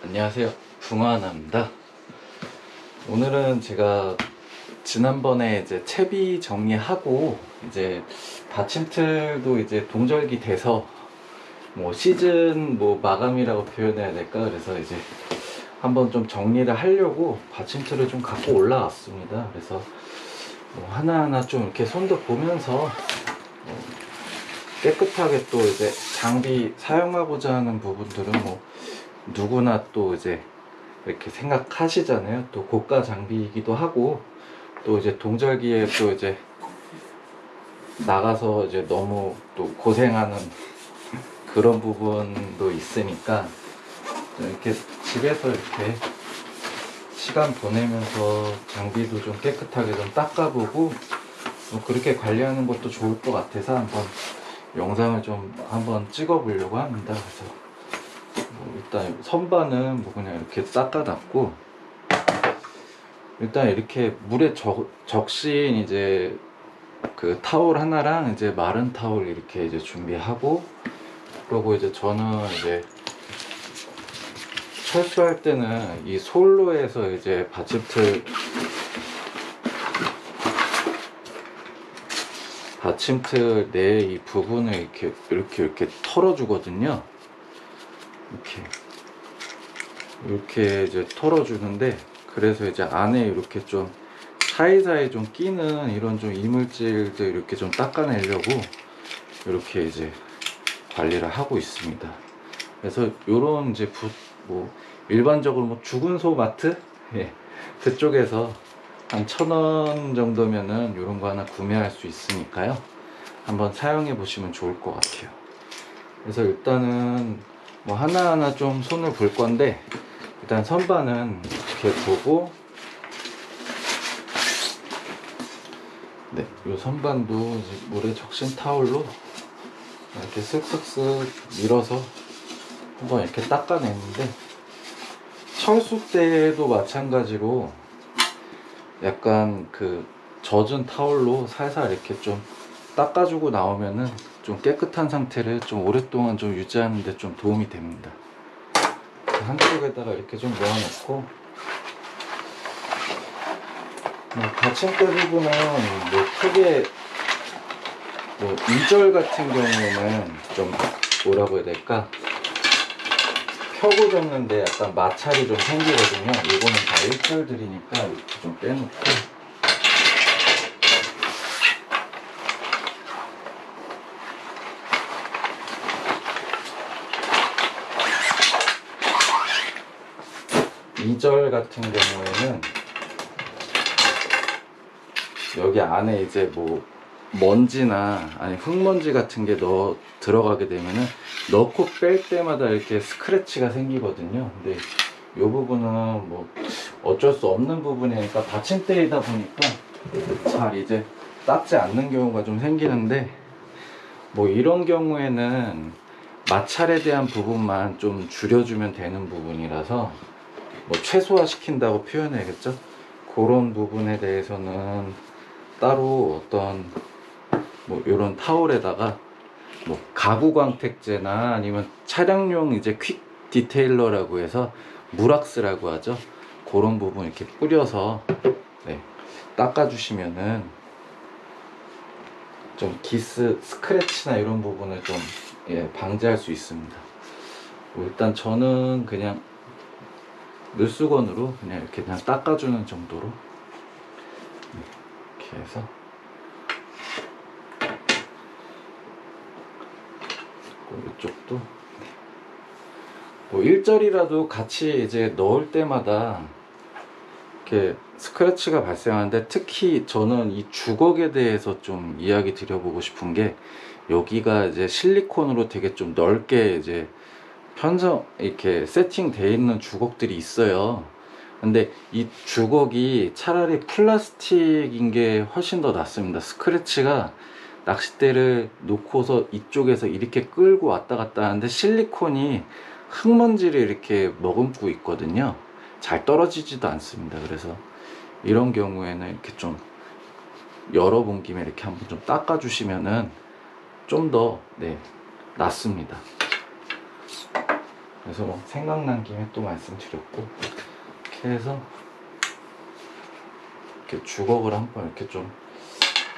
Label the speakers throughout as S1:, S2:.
S1: 안녕하세요, 붕어하나입니다. 오늘은 제가 지난번에 이제 채비 정리하고 이제 받침틀도 이제 동절기 돼서 뭐 시즌 뭐 마감이라고 표현해야 될까, 그래서 이제 한번 좀 정리를 하려고 받침틀을 좀 갖고 올라왔습니다. 그래서 뭐 하나하나 좀 이렇게 손도 보면서 깨끗하게 또 이제 장비 사용하고자 하는 부분들은 뭐 누구나 또 이제 이렇게 생각하시잖아요. 또 고가 장비이기도 하고, 또 이제 동절기에 또 이제 나가서 이제 너무 또 고생하는 그런 부분도 있으니까 이렇게 집에서 이렇게 시간 보내면서 장비도 좀 깨끗하게 좀 닦아보고 뭐 그렇게 관리하는 것도 좋을 것 같아서 한번 영상을 좀 한번 찍어 보려고 합니다. 그래서 일단 선반은 뭐 그냥 이렇게 닦아놨고, 일단 이렇게 물에 적신 이제 그 타올 하나랑 이제 마른 타올 이렇게 이제 준비하고, 그리고 이제 저는 이제 철수할 때는 이 솔로에서 이제 받침틀 내 이 부분을 이렇게 털어주거든요. 이렇게 이제 털어주는데, 그래서 이제 안에 이렇게 좀 사이사이 좀 끼는 이런 좀 이물질들 이렇게 좀 닦아내려고 이렇게 이제 관리를 하고 있습니다. 그래서 요런 이제 뭐 일반적으로 뭐 죽은 소 마트, 예, 그쪽에서 한 1,000원 정도면은 요런 거 하나 구매할 수 있으니까요, 한번 사용해 보시면 좋을 것 같아요. 그래서 일단은 뭐 하나하나 좀 손을 볼 건데, 일단 선반은 이렇게 보고, 네, 이 선반도 이제 물에 적신 타올로 이렇게 쓱쓱쓱 밀어서 한번 이렇게 닦아내는데, 철수 때도 마찬가지로 약간 그 젖은 타올로 살살 이렇게 좀 닦아주고 나오면은 좀 깨끗한 상태를 좀 오랫동안 좀 유지하는 데 좀 도움이 됩니다. 한쪽에다가 이렇게 좀 모아놓고, 받침대 부분은 뭐 크게 뭐 이절 같은 경우에는 좀 뭐라고 해야 될까, 펴고 접는데 약간 마찰이 좀 생기거든요. 이거는 다 일절들이니까 이렇게 좀 빼놓고, 이절 같은 경우에는 여기 안에 이제 뭐 먼지나 아니 흙먼지 같은 게 들어가게 되면은 넣고 뺄 때마다 이렇게 스크래치가 생기거든요. 근데 이 부분은 뭐 어쩔 수 없는 부분이니까 받침대이다 보니까 잘 이제 닦지 않는 경우가 좀 생기는데, 뭐 이런 경우에는 마찰에 대한 부분만 좀 줄여주면 되는 부분이라서 뭐 최소화 시킨다고 표현해야겠죠. 그런 부분에 대해서는 따로 어떤 뭐 이런 타올에다가 뭐 가구 광택제나 아니면 차량용 이제 퀵 디테일러라고 해서 무락스라고 하죠. 그런 부분 이렇게 뿌려서 네, 닦아주시면은 좀 스크래치나 이런 부분을 좀 방지할 수 있습니다. 일단 저는 그냥 물수건으로 그냥 이렇게 그냥 닦아주는 정도로 이렇게 해서, 이쪽도 뭐 일절이라도 같이 이제 넣을 때마다 이렇게 스크래치가 발생하는데, 특히 저는 이 주걱에 대해서 좀 이야기 드려보고 싶은 게, 여기가 이제 실리콘으로 되게 좀 넓게 이제 이렇게 세팅되어 있는 주걱들이 있어요. 근데 이 주걱이 차라리 플라스틱인 게 훨씬 더 낫습니다. 스크래치가 낚싯대를 놓고서 이쪽에서 이렇게 끌고 왔다 갔다 하는데, 실리콘이 흙먼지를 이렇게 머금고 있거든요. 잘 떨어지지도 않습니다. 그래서 이런 경우에는 이렇게 좀 열어본 김에 이렇게 한번 좀 닦아 주시면은 좀 더 낫습니다. 그래서 뭐 생각난 김에 또 말씀드렸고, 이렇게 해서 이렇게 주걱을 한번 이렇게 좀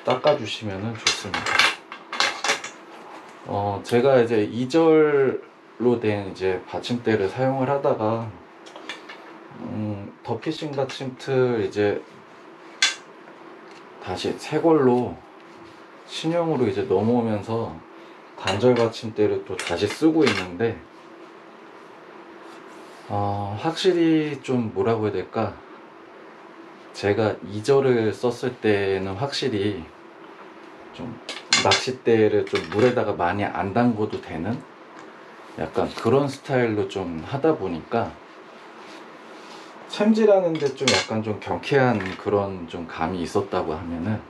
S1: 닦아주시면 좋습니다. 제가 이제 2절로 된 이제 받침대를 사용을 하다가 더피싱 받침틀 이제 다시 새 걸로 신형으로 이제 넘어오면서 단절 받침대를 또 다시 쓰고 있는데, 확실히 좀 뭐라고 해야 될까, 제가 2절을 썼을 때는 확실히 좀 낚싯대를 좀 물에다가 많이 안 담궈도 되는 약간 그런 스타일로 좀 하다 보니까 챔질하는데 좀 약간 좀 경쾌한 그런 좀 감이 있었다고 하면은,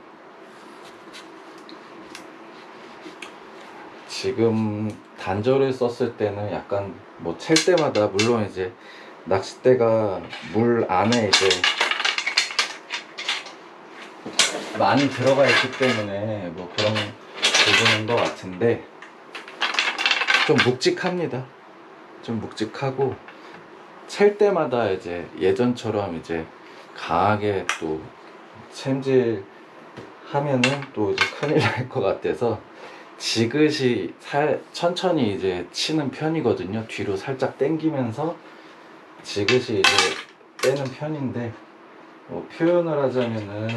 S1: 지금 단절을 썼을 때는 약간 뭐 챌 때마다 물론 이제 낚싯대가 물 안에 이제 많이 들어가 있기 때문에 뭐 그런 부분인 것 같은데, 좀 묵직합니다. 좀 묵직하고 챌 때마다 이제 예전처럼 이제 강하게 또 챔질 하면은 또 이제 큰일 날 것 같아서 지그시 천천히 이제 치는 편이거든요. 뒤로 살짝 당기면서 지그시 이제 빼는 편인데, 뭐 표현을 하자면은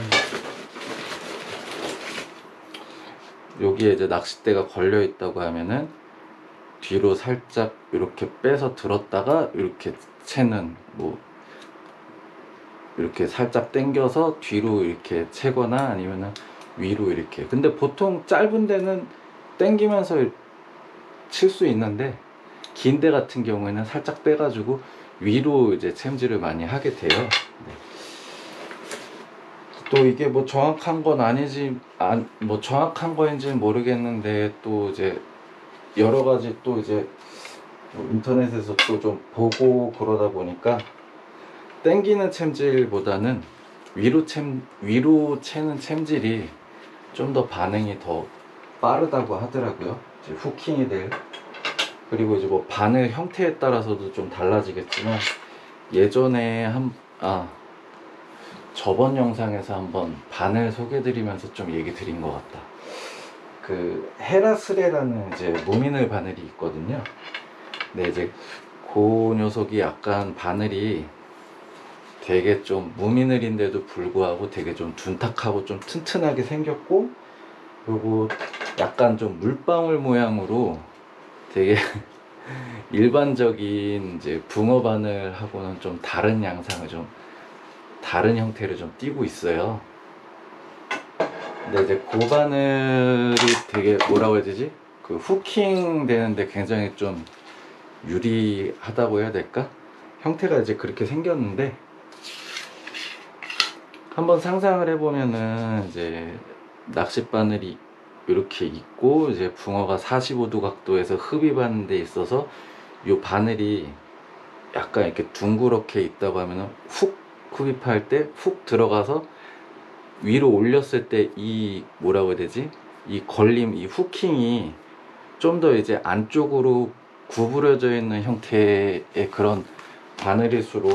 S1: 여기에 이제 낚싯대가 걸려 있다고 하면은 뒤로 살짝 이렇게 빼서 들었다가 이렇게 채는, 뭐 이렇게 살짝 당겨서 뒤로 이렇게 채거나 아니면은 위로 이렇게. 근데 보통 짧은 데는 당기면서 칠 수 있는데, 긴 데 같은 경우에는 살짝 빼가지고 위로 이제 챔질을 많이 하게 돼요. 네. 또 이게 뭐 정확한 건 아니지, 뭐 정확한 거인지는 모르겠는데, 또 이제 여러 가지 또 이제 뭐 인터넷에서 또 좀 보고 그러다 보니까 땡기는 챔질보다는 위로 채는 챔질이 좀 더 반응이 더 빠르다고 하더라고요. 이제 후킹이 될, 그리고 이제 뭐 바늘 형태에 따라서도 좀 달라지겠지만, 예전에 저번 영상에서 한번 바늘 소개드리면서 좀 얘기 드린 것 같다. 그 헤라스레라는 이제 무미늘 바늘이 있거든요. 근데 이제 그 녀석이 약간 바늘이 되게 좀 무미늘인데도 불구하고 되게 좀 둔탁하고 좀 튼튼하게 생겼고, 그리고 약간 좀 물방울 모양으로 되게 일반적인 이제 붕어 바늘하고는 좀 다른 양상을, 좀 다른 형태를 좀 띠고 있어요. 근데 이제 그 바늘이 되게 뭐라고 해야 되지? 그 후킹 되는데 굉장히 좀 유리하다고 해야 될까? 형태가 이제 그렇게 생겼는데, 한번 상상을 해보면은 이제 낚싯바늘이 이렇게 있고, 이제 붕어가 45도 각도에서 흡입하는 데 있어서 요 바늘이 약간 이렇게 둥그렇게 있다고 하면은 훅 흡입할 때 훅 들어가서 위로 올렸을 때 이 뭐라고 해야 되지? 이 걸림, 이 후킹이 좀 더 이제 안쪽으로 구부려져 있는 형태의 그런 바늘일수록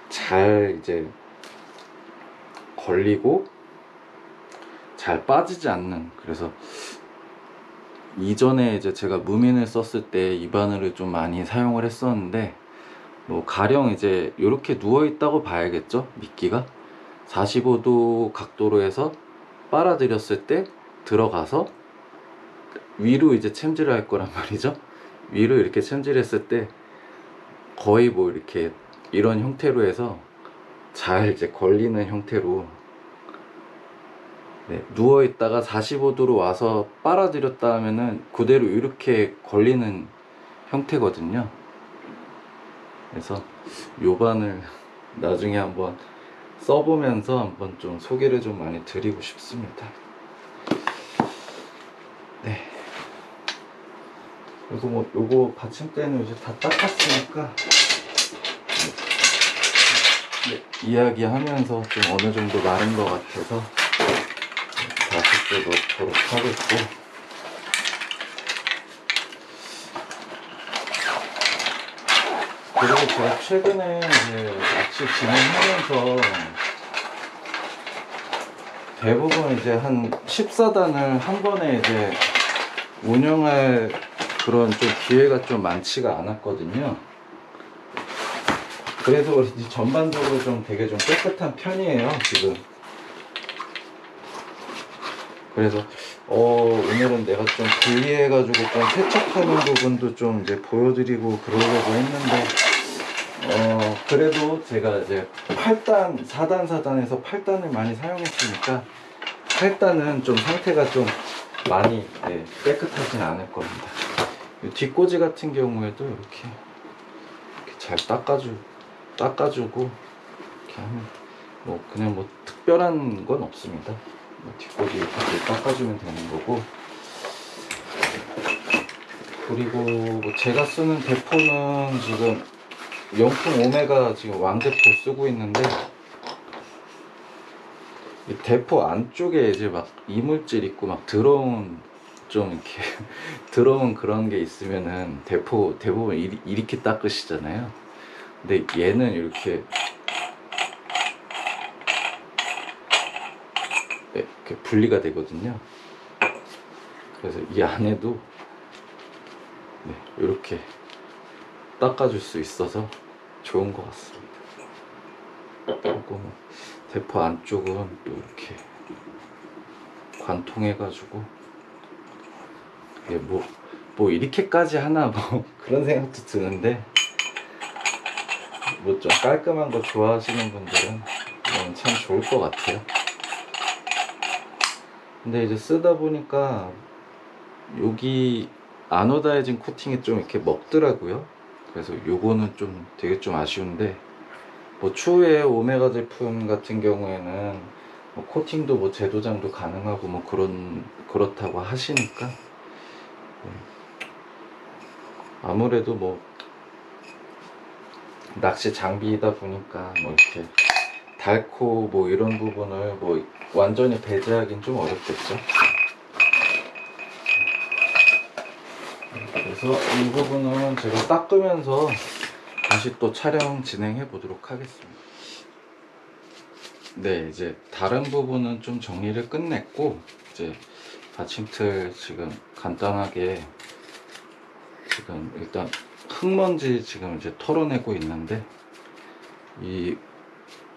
S1: 잘 이제 걸리고 잘 빠지지 않는, 그래서 이전에 이제 제가 무민을 썼을 때 이 바늘을 좀 많이 사용을 했었는데, 뭐 가령 이제 이렇게 누워 있다고 봐야겠죠. 미끼가 45도 각도로 해서 빨아들였을 때 들어가서 위로 이제 챔질을 할 거란 말이죠. 위로 이렇게 챔질했을 때 거의 뭐 이렇게 이런 형태로 해서 잘 이제 걸리는 형태로, 네, 누워 있다가 45도로 와서 빨아들였다 하면은 그대로 이렇게 걸리는 형태거든요. 그래서 요 바늘 나중에 한번 써보면서 한번 좀 소개를 좀 많이 드리고 싶습니다. 네. 그리고 뭐 요거 받침대는 이제 다 닦았으니까, 네, 이야기하면서 좀 어느 정도 마른 것 같아서 다시 또 넣도록 하겠고, 그리고 제가 최근에 이제 낚시 진행하면서 대부분 이제 한 14단을 한 번에 이제 운영할 그런 좀 기회가 좀 많지가 않았거든요. 그래서 그런지 전반적으로 좀 되게 좀 깨끗한 편이에요, 지금. 그래서 오늘은 내가 좀 분리해가지고 좀 세척하는 부분도 좀 이제 보여드리고 그러려고 했는데 그래도 제가 이제 8단, 4단, 4단에서 8단을 많이 사용했으니까 8단은 좀 상태가 좀 많이 깨끗하진 않을 겁니다. 이 뒷꽂이 같은 경우에도 이렇게 잘 닦아주고 이렇게 하면 뭐 그냥 뭐 특별한 건 없습니다. 뭐 뒷꽂이 이렇게 닦아주면 되는 거고. 그리고 뭐 제가 쓰는 대포는 지금 영풍 오메가 지금 왕대포 쓰고 있는데, 이 대포 안쪽에 이제 막 이물질 있고 막 더러운 좀 이렇게 더러운 그런 게 있으면은 대부분 이렇게 닦으시잖아요. 근데 얘는 이렇게 분리가 되거든요. 그래서 이 안에도 이렇게 닦아줄 수 있어서 좋은 것 같습니다. 그리고 대포 안쪽은 또 이렇게 관통해가지고 뭐 이렇게까지 하나 뭐 그런 생각도 드는데, 뭐 좀 깔끔한 거 좋아하시는 분들은 이건 참 좋을 것 같아요. 근데 이제 쓰다 보니까 여기 아노다이징 코팅이 좀 이렇게 먹더라고요. 그래서 요거는 좀 되게 좀 아쉬운데, 뭐 추후에 오메가 제품 같은 경우에는 뭐 코팅도 뭐 재도장도 가능하고 뭐 그렇다고 하시니까 아무래도 뭐 낚시 장비이다 보니까 뭐 이렇게 닳고 뭐 이런 부분을 뭐 완전히 배제하긴 좀 어렵겠죠. 그래서 이 부분은 제가 닦으면서 다시 또 촬영 진행해 보도록 하겠습니다. 네, 이제 다른 부분은 좀 정리를 끝냈고, 이제 받침틀 지금 간단하게 지금 일단 흙먼지 지금 이제 털어내고 있는데, 이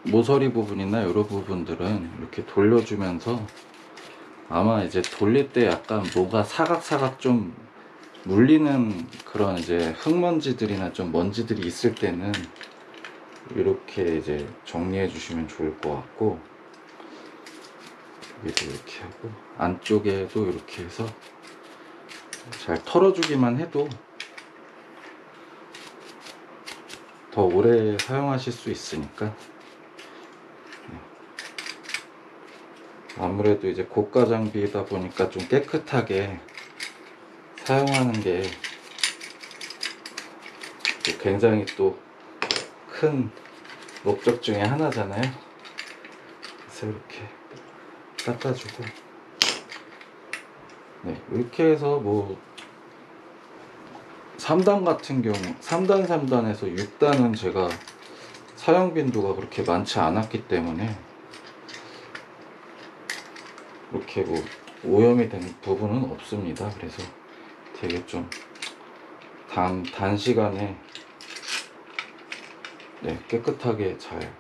S1: 모서리 부분이나 이런 부분들은 이렇게 돌려주면서 아마 이제 돌릴 때 약간 뭐가 사각사각 좀 물리는 그런 이제 흙먼지들이나 좀 먼지들이 있을 때는 이렇게 이제 정리해 주시면 좋을 것 같고, 여기도 이렇게 하고 안쪽에도 이렇게 해서 잘 털어주기만 해도 더 오래 사용하실 수 있으니까. 아무래도 이제 고가 장비이다 보니까 좀 깨끗하게 사용하는 게 굉장히 또 큰 목적 중에 하나잖아요. 그래서 이렇게 닦아주고, 이렇게 해서 뭐 3단 같은 경우 3단에서 6단은 제가 사용 빈도가 그렇게 많지 않았기 때문에 이렇게 뭐 오염이 된 부분은 없습니다. 그래서 되게 좀 단시간에 깨끗하게 잘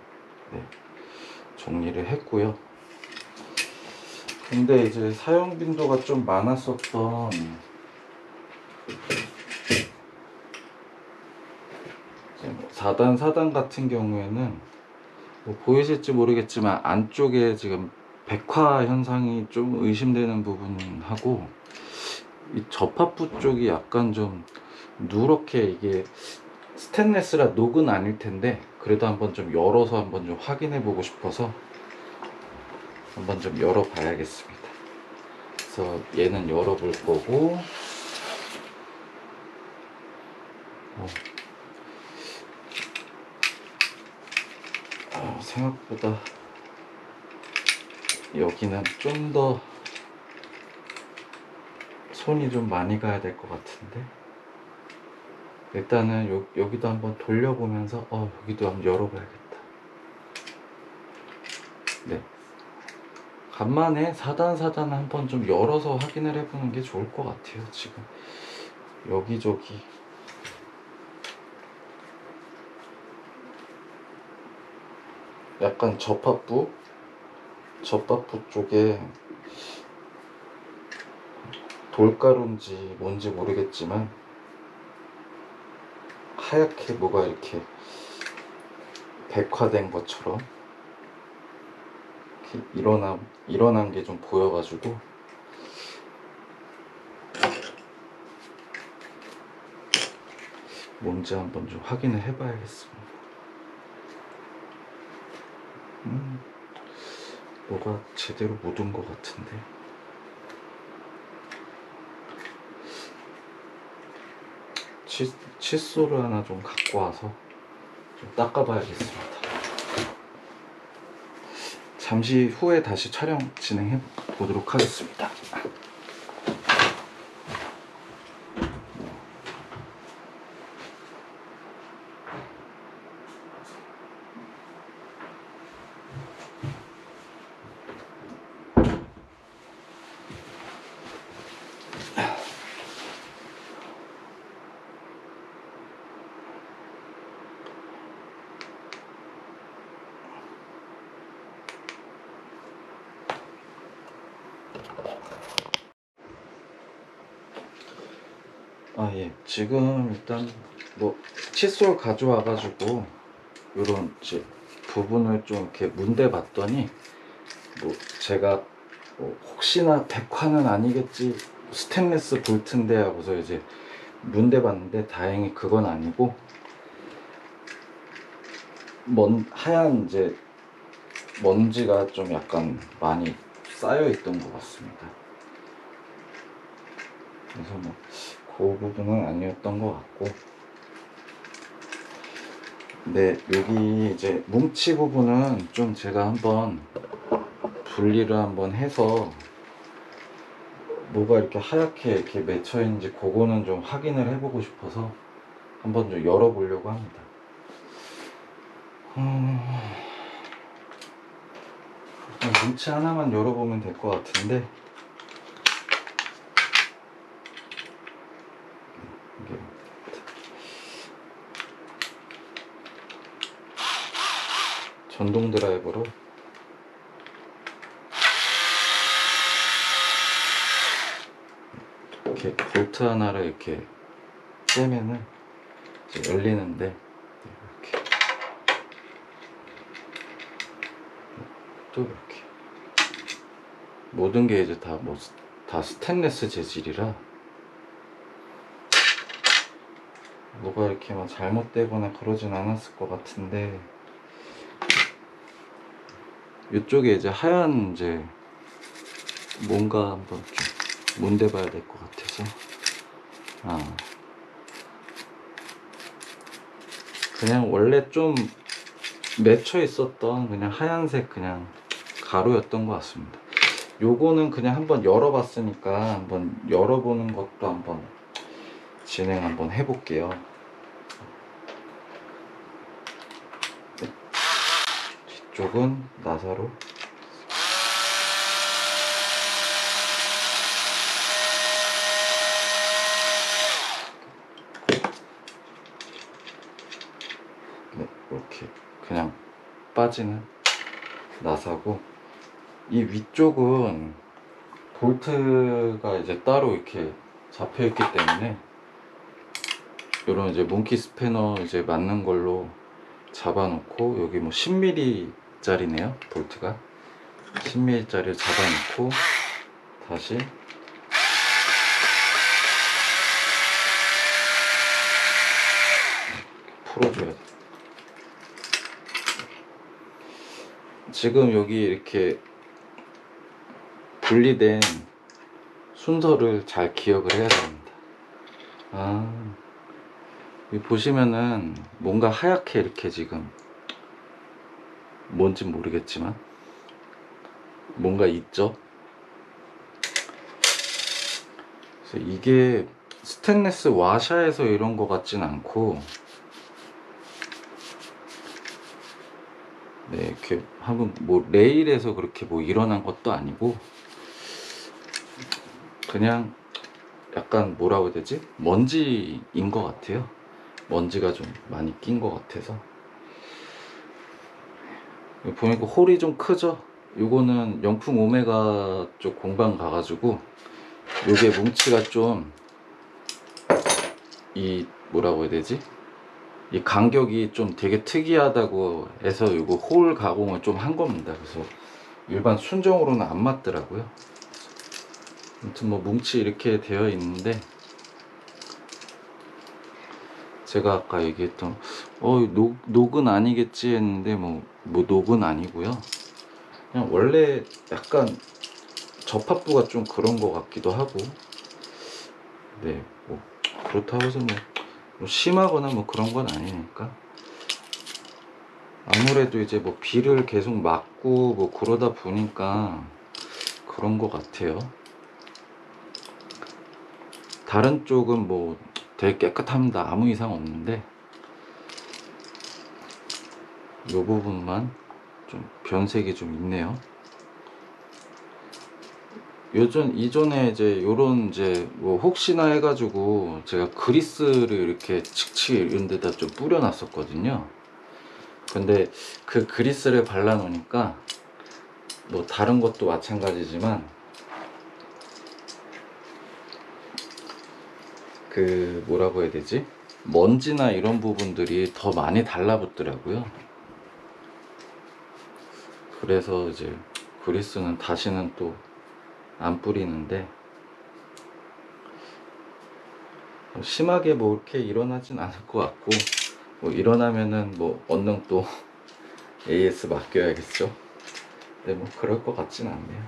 S1: 정리를 했고요. 근데 이제 사용 빈도가 좀 많았었던 4단 같은 경우에는 뭐 보이실지 모르겠지만 안쪽에 지금 백화 현상이 좀 의심되는 부분하고, 이 접합부 쪽이 약간 좀 누렇게, 이게 스테인레스라 녹은 아닐 텐데 그래도 한번 좀 열어서 한번 좀 확인해 보고 싶어서 한번 좀 열어 봐야겠습니다. 그래서 얘는 열어 볼 거고, 생각보다 여기는 좀 더 손이 좀 많이 가야 될 것 같은데, 일단은 여기도 한번 돌려보면서 여기도 한번 열어봐야겠다. 네, 간만에 4단 한번 좀 열어서 확인을 해보는 게 좋을 것 같아요. 지금 여기저기 약간 접합부 쪽에 돌가루인지 뭔지 모르겠지만 하얗게 뭐가 이렇게 백화된 것처럼 이렇게 일어난 게 좀 보여가지고 뭔지 한번 좀 확인을 해봐야겠습니다. 뭐가 제대로 묻은 것 같은데. 칫솔을 하나 좀 갖고 와서 좀 닦아봐야겠습니다. 잠시 후에 다시 촬영 진행해 보도록 하겠습니다. 예. 지금 일단 뭐 칫솔 가져와가지고 요런 이제 부분을 좀 이렇게 문대 봤더니 뭐 제가 혹시나 백화는 아니겠지, 스테인리스 볼트인데 하고서 이제 문대 봤는데 다행히 그건 아니고 하얀 이제 먼지가 좀 약간 많이 쌓여 있던 것 같습니다. 그래서 뭐 그 부분은 아니었던 것 같고, 네, 여기 이제 뭉치 부분은 좀 제가 한번 분리를 한번 해서 뭐가 이렇게 하얗게 이렇게 맺혀 있는지 그거는 좀 확인을 해보고 싶어서 한번 좀 열어보려고 합니다. 뭉치 하나만 열어보면 될 것 같은데, 이게 전동 드라이버로 이렇게 볼트 하나를 이렇게 떼면은 이제 열리는데, 이렇게 또 이렇게 모든 게 이제 다 스테인리스 재질이라 뭐가 이렇게 막 잘못되거나 그러진 않았을 것 같은데, 이쪽에 이제 하얀 이제 뭔가 한번 좀 문대 봐야 될 것 같아서, 그냥 원래 좀 맺혀 있었던 그냥 하얀색 그냥 가루였던 것 같습니다. 요거는 그냥 한번 열어봤으니까 한번 열어보는 것도 한번 진행 한번 해볼게요. 네. 뒤쪽은 나사로 이렇게 그냥 빠지는 나사고, 이 위쪽은 볼트가 이제 따로 이렇게 잡혀 있기 때문에 이런 이제 몽키 스패너 이제 맞는 걸로 잡아 놓고, 여기 뭐 10mm 짜리네요. 볼트가 10mm 짜리를 잡아 놓고 다시 풀어줘야 돼. 지금 여기 이렇게 분리된 순서를 잘 기억을 해야 됩니다. 여기 보시면은 뭔가 하얗게 이렇게 지금 뭔진 모르겠지만 뭔가 있죠. 그래서 이게 스테인리스 와샤에서 이런 거 같진 않고, 네, 이렇게 한번 뭐 레일에서 그렇게 뭐 일어난 것도 아니고, 그냥 약간 뭐라고 해야 되지? 먼지인 것 같아요. 먼지가 좀 많이 낀 것 같아서. 보니까 홀이 좀 크죠? 요거는 영풍 오메가 쪽 공방 가가지고 요게 뭉치가 좀 이 뭐라고 해야 되지? 이 간격이 좀 되게 특이하다고 해서 요거 홀 가공을 좀 한 겁니다. 그래서 일반 순정으로는 안 맞더라고요. 아무튼 뭐 뭉치 이렇게 되어 있는데, 제가 아까 얘기했던 녹은 아니겠지 했는데 뭐 녹은 아니고요. 그냥 원래 약간 접합부가 좀 그런 것 같기도 하고, 네, 뭐 그렇다고 해서 뭐 심하거나 뭐 그런 건 아니니까. 아무래도 이제 뭐 비를 계속 맞고 뭐 그러다 보니까 그런 것 같아요. 다른 쪽은 뭐 되게 깨끗합니다. 아무 이상 없는데 이 부분만 좀 변색이 좀 있네요. 이전에 이제 요런 이제 뭐 혹시나 해가지고 제가 그리스를 이렇게 칙칙 이런 데다 좀 뿌려 놨었거든요. 근데 그 그리스를 발라 놓으니까 뭐 다른 것도 마찬가지지만 그 뭐라고 해야 되지? 먼지나 이런 부분들이 더 많이 달라붙더라고요. 그래서 이제 그리스는 다시는 또 안 뿌리는데, 심하게 뭐 이렇게 일어나진 않을 것 같고, 뭐 일어나면은 뭐 얼른 또 AS 맡겨야겠죠. 근데 뭐 그럴 것 같진 않네요.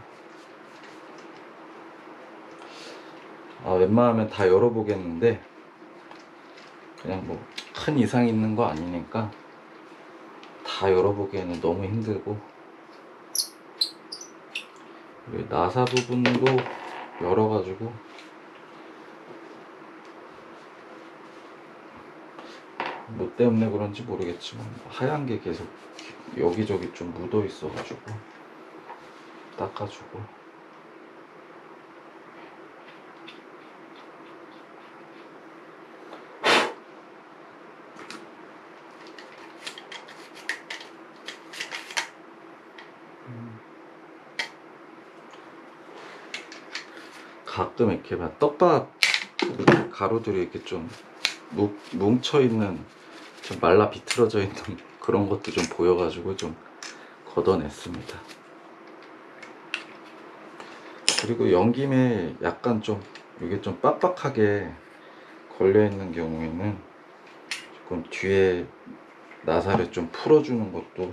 S1: 웬만하면 다 열어보겠는데 그냥 뭐 큰 이상 있는 거 아니니까 다 열어보기에는 너무 힘들고, 나사 부분도 열어가지고 뭐 때문에 그런지 모르겠지만 하얀 게 계속 여기저기 좀 묻어 있어가지고 닦아주고. 가끔 이렇게 막 떡밥 가루들이 이렇게 좀 뭉쳐있는, 좀 말라 비틀어져 있는 그런 것도 좀 보여가지고 좀 걷어냈습니다. 그리고 연김에 약간 좀 이게 좀 빡빡하게 걸려있는 경우에는 조금 뒤에 나사를 좀 풀어주는 것도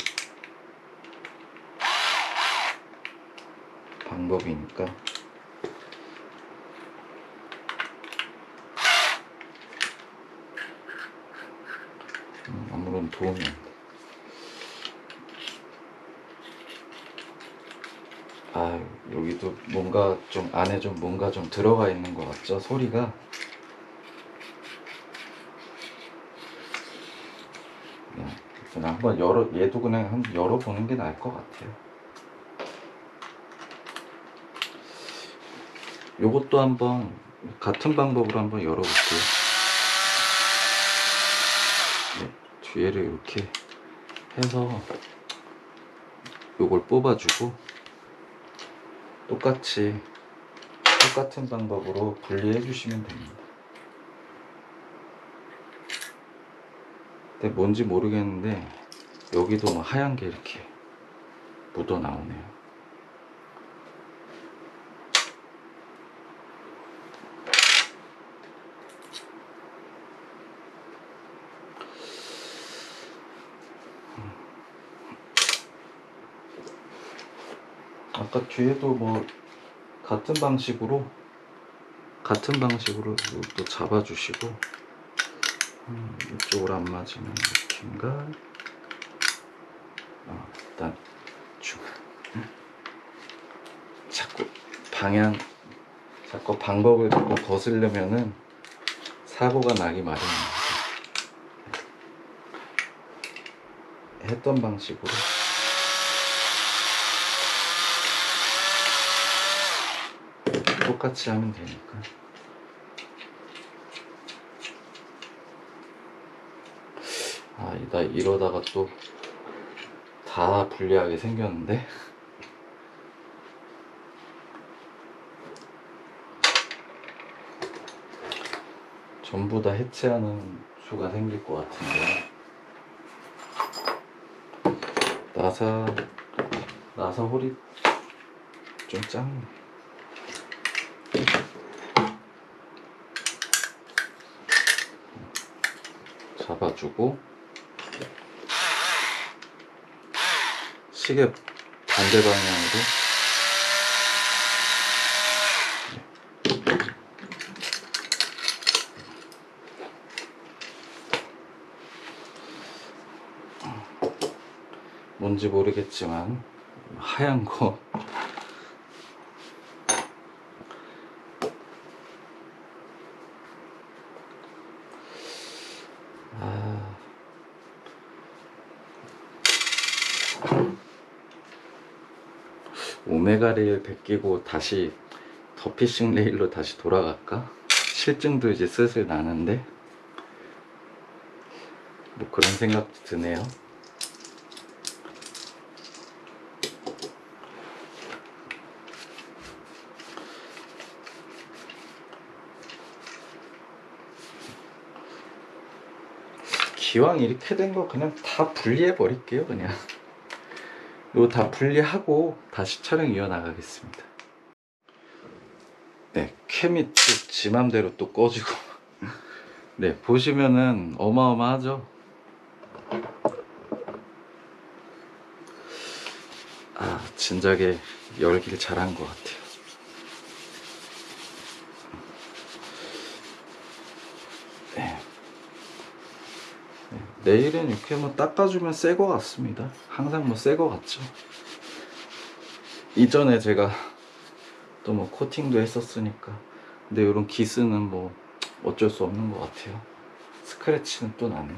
S1: 방법이니까. 아무런 도움이 안 돼. 여기도 뭔가 좀 안에 좀 뭔가 좀 들어가 있는 것 같죠? 소리가. 그냥 한번 얘도 그냥 한번 열어보는 게 나을 것 같아요. 요것도 한번 같은 방법으로 한번 열어볼게요. 네, 뒤에를 이렇게 해서 요걸 뽑아주고 똑같은 방법으로 분리해 주시면 됩니다. 근데 뭔지 모르겠는데 여기도 뭐 하얀 게 이렇게 묻어 나오네요. 아까 뒤에도 뭐 같은 방식으로 또 잡아주시고, 이쪽으로 안 맞으면 이렇게인가. 일단 자꾸 방법을 자꾸 거스르면은 사고가 나기 마련입니다. 했던 방식으로 똑같이 하면 되니까. 아, 나 이러다가 또 다 불리하게 생겼는데. 전부 다 해체하는 수가 생길 것 같은데. 나사 홀이 좀 작네. 잡아주고 시계 반대 방향으로 뭔지 모르겠지만 하얀 거 오메가 레일 벗기고 다시 더피싱 레일로 다시 돌아갈까? 실증도 이제 슬슬 나는데 뭐 그런 생각도 드네요. 기왕 이렇게 된 거 그냥 다 분리해 버릴게요. 그냥 이거 다 분리하고 다시 촬영 이어나가겠습니다. 네, 캠이 또 지 맘대로 또 꺼지고 네, 보시면은 어마어마하죠. 아, 진작에 열기를 잘한 것 같아요. 네. 내일은 이렇게 뭐 닦아주면 새 거 같습니다. 항상 뭐 새 거 같죠. 이전에 제가 또 뭐 코팅도 했었으니까. 근데 이런 기스는 뭐 어쩔 수 없는 것 같아요. 스크래치는 또 났네.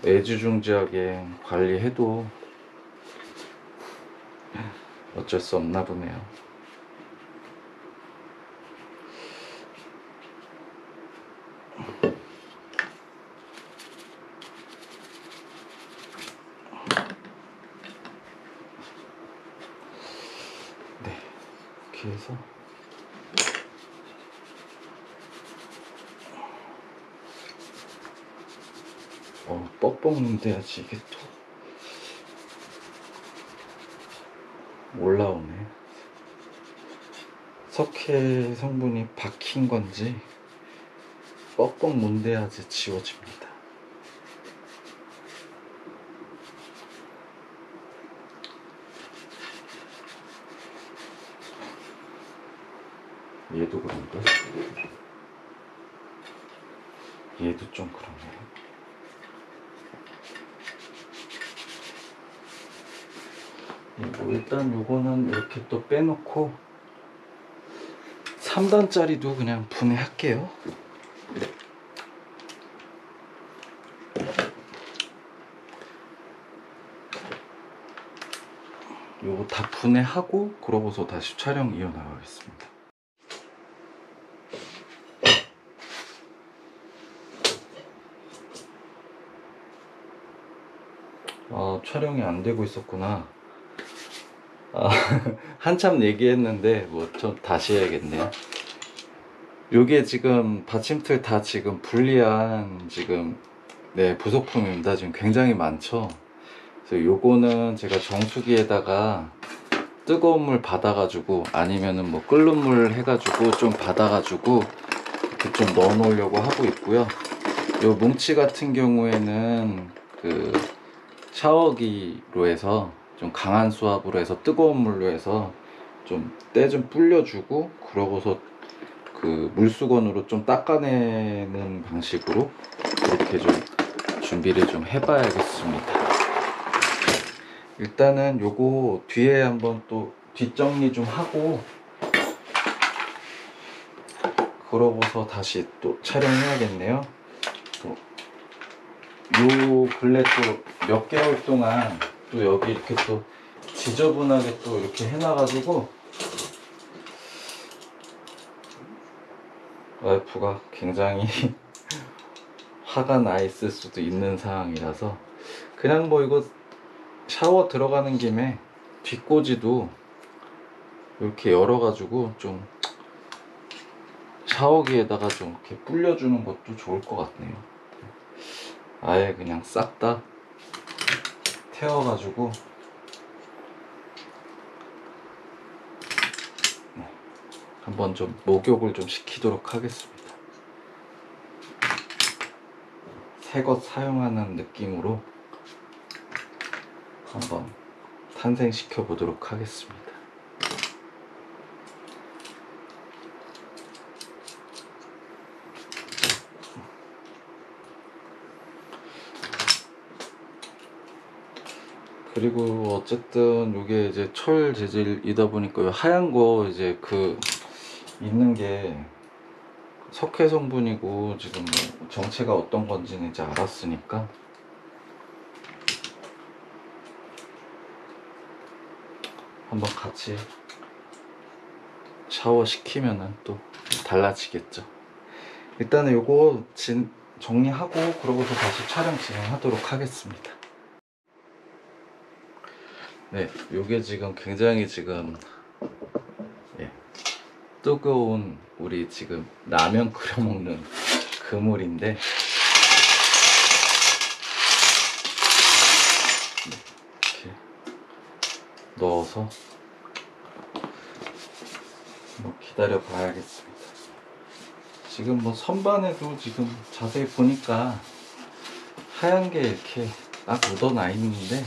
S1: 애지중지하게 관리해도 어쩔 수 없나 보네요. 네, 이렇게 해서 뻑뻑 문대야지 이게 또 올라오네. 석회 성분이 박힌 건지 뻑뻑 문대야지 지워집니다. 얘도 그런가? 얘도 좀 그러네. 뭐 일단 요거는 이렇게 또 빼놓고 3단짜리도 그냥 분해할게요. 요거 다 분해하고 그러고서 다시 촬영 이어나가겠습니다. 촬영이 안 되고 있었구나. 한참 얘기했는데 뭐 좀 다시 해야겠네요. 요게 지금 받침틀 다 지금 분리한 지금 네, 부속품입니다. 지금 굉장히 많죠. 그래서 요거는 제가 정수기에다가 뜨거운 물 받아가지고 아니면은 뭐 끓는 물 해가지고 좀 받아가지고 이렇게 좀 넣어 놓으려고 하고 있고요. 요 뭉치 같은 경우에는 그 샤워기로 해서 좀 강한 수압으로 해서 뜨거운 물로 해서 좀 때 좀 불려주고 그러고서 그 물수건으로 좀 닦아내는 방식으로 그렇게 좀 준비를 좀 해봐야겠습니다. 일단은 요거 뒤에 한번 또 뒷정리 좀 하고 그러고서 다시 또 촬영해야겠네요. 또 요 근래 또 몇 개월 동안 또 여기 이렇게 또 지저분하게 또 이렇게 해놔가지고 와이프가 굉장히 화가 나 있을 수도 있는 상황이라서 그냥 뭐 이거 샤워 들어가는 김에 뒷꽂이도 이렇게 열어가지고 좀 샤워기에다가 좀 이렇게 불려주는 것도 좋을 것 같네요. 아예 그냥 싹 다 태워가지고 한번 좀 목욕을 좀 시키도록 하겠습니다. 새것 사용하는 느낌으로 한번 탄생시켜 보도록 하겠습니다. 그리고 어쨌든 이게 이제 철 재질이다 보니까 하얀 거 이제 그 있는 게 석회 성분이고 지금 뭐 정체가 어떤 건지는 이제 알았으니까 한번 같이 샤워 시키면은 또 달라지겠죠. 일단은 요거 정리하고 그러고서 다시 촬영 진행하도록 하겠습니다. 네, 요게 지금 굉장히 지금 뜨거운 우리 지금 라면 끓여 먹는 그물인데 이렇게 넣어서 뭐 기다려 봐야겠습니다. 지금 뭐 선반에도 지금 자세히 보니까 하얀 게 이렇게 딱 묻어나 있는데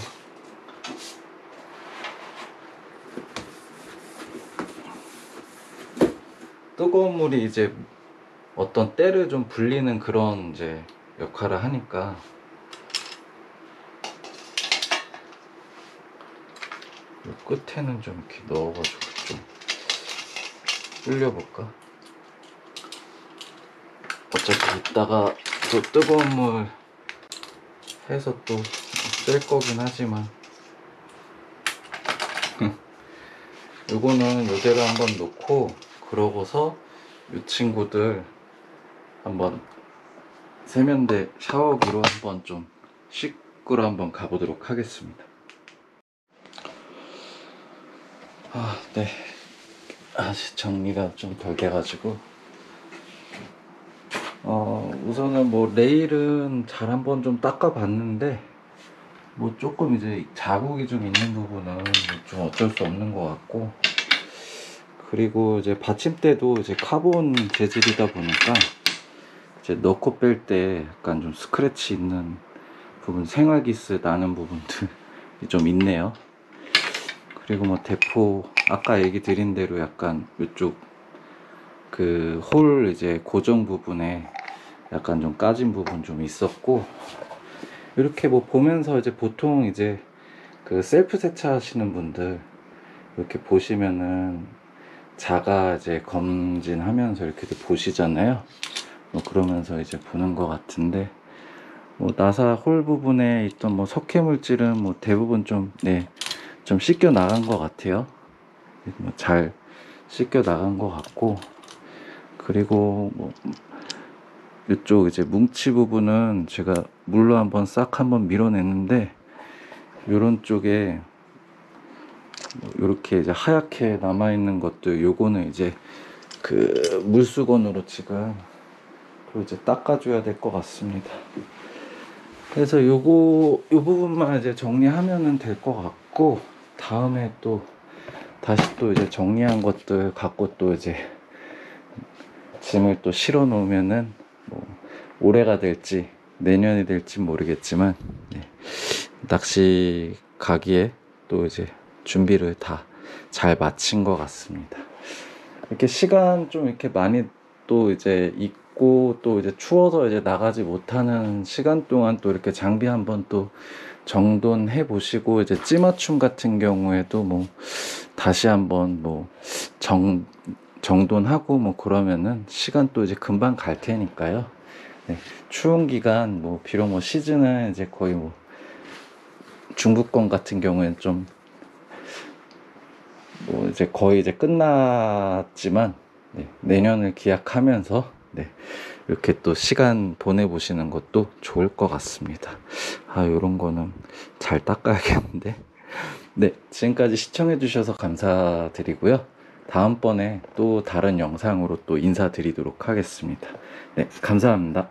S1: 뜨거운 물이 이제 어떤 때를 좀 불리는 그런 이제 역할을 하니까 이 끝에는 좀 이렇게 넣어가지고 좀 불려볼까? 어차피 이따가 또 뜨거운 물 해서 또 쓸 거긴 하지만 요거는 요대로 한번 놓고 그러고서 이 친구들 한번 세면대 샤워기로 한번 좀 씻으러 한번 가보도록 하겠습니다. 네. 아직 정리가 좀 덜 돼가지고 우선은 뭐 레일은 잘 한번 좀 닦아 봤는데 뭐 조금 이제 자국이 좀 있는 부분은 좀 어쩔 수 없는 것 같고, 그리고 이제 받침대도 이제 카본 재질이다 보니까 이제 넣고 뺄 때 약간 좀 스크래치 있는 부분, 생활기스 나는 부분들이 좀 있네요. 그리고 뭐 대포 아까 얘기 드린 대로 약간 이쪽 그 홀 이제 고정 부분에 약간 좀 까진 부분 좀 있었고, 이렇게 뭐 보면서 이제 보통 이제 그 셀프 세차하시는 분들 이렇게 보시면은 자가 이제 검진하면서 이렇게 보시잖아요. 뭐 그러면서 이제 보는 것 같은데, 뭐 나사 홀 부분에 있던 뭐 석회 물질은 뭐 대부분 좀 좀 씻겨 나간 것 같아요. 뭐 잘 씻겨 나간 것 같고, 그리고 뭐 이쪽 이제 뭉치 부분은 제가 물로 한번 싹 한번 밀어냈는데, 요런 쪽에 이렇게 이제 하얗게 남아 있는 것도 요거는 이제 그 물수건으로 지금 또 이제 닦아줘야 될 것 같습니다. 그래서 요 부분만 이제 정리하면은 될 것 같고, 다음에 또 다시 또 이제 정리한 것들 갖고 또 이제 짐을 또 실어 놓으면은 뭐 올해가 될지 내년이 될지 모르겠지만 낚시 가기에 또 이제 준비를 다 잘 마친 것 같습니다. 이렇게 시간 좀 이렇게 많이 또 이제 덥고 또 이제 추워서 이제 나가지 못하는 시간 동안 또 이렇게 장비 한번 또 정돈해 보시고, 이제 찌맞춤 같은 경우에도 뭐 다시 한번 뭐 정돈하고 뭐 그러면은 시간 또 이제 금방 갈 테니까요. 네, 추운 기간 뭐 비록 뭐 시즌은 이제 거의 뭐 중부권 같은 경우에는 좀 뭐 이제 거의 이제 끝났지만, 네, 내년을 기약하면서 네, 이렇게 또 시간 보내보시는 것도 좋을 것 같습니다. 아, 요런 거는 잘 닦아야겠는데. 네, 지금까지 시청해주셔서 감사드리고요. 다음번에 또 다른 영상으로 또 인사드리도록 하겠습니다. 네, 감사합니다.